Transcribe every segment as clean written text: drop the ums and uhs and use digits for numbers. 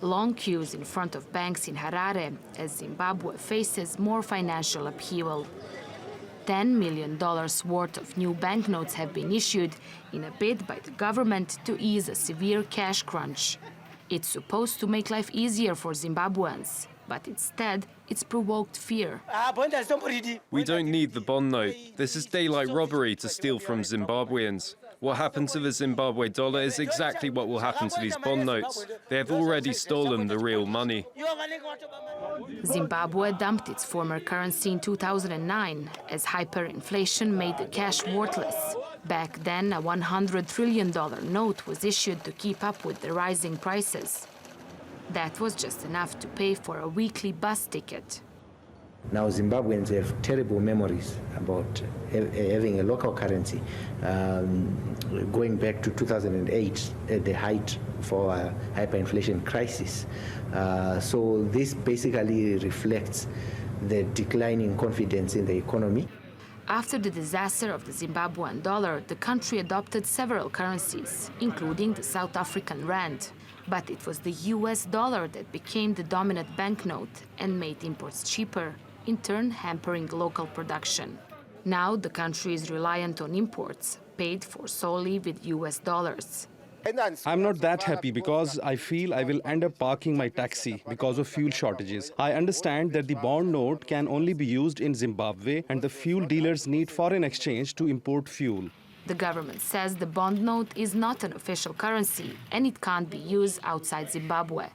long queues in front of banks in Harare as Zimbabwe faces more financial upheaval. $10 million worth of new banknotes have been issued in a bid by the government to ease a severe cash crunch. It's supposed to make life easier for Zimbabweans, but instead, it's provoked fear. We don't need the bond note. This is daylight robbery to steal from Zimbabweans. What happened to the Zimbabwe dollar is exactly what will happen to these bond notes. They have already stolen the real money. Zimbabwe dumped its former currency in 2009 as hyperinflation made the cash worthless. Back then, a $100 trillion note was issued to keep up with the rising prices. That was just enough to pay for a weekly bus ticket. Now Zimbabweans have terrible memories about having a local currency. Going back to 2008, at the height for a hyperinflation crisis. So this basically reflects the declining confidence in the economy. After the disaster of the Zimbabwean dollar, the country adopted several currencies, including the South African rand. But it was the US dollar that became the dominant banknote and made imports cheaper, in turn hampering local production. Now the country is reliant on imports, paid for solely with US dollars. I'm not that happy because I feel I will end up parking my taxi because of fuel shortages. I understand that the bond note can only be used in Zimbabwe and the fuel dealers need foreign exchange to import fuel. The government says the bond note is not an official currency and it can't be used outside Zimbabwe.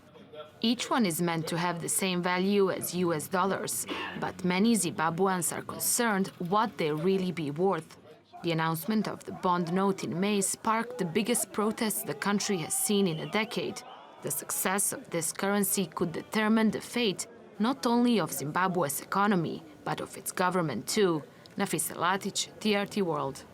Each one is meant to have the same value as US dollars, but many Zimbabweans are concerned what they really be worth. The announcement of the bond note in May sparked the biggest protests the country has seen in a decade. The success of this currency could determine the fate not only of Zimbabwe's economy, but of its government too. Nafisa Latic, TRT World.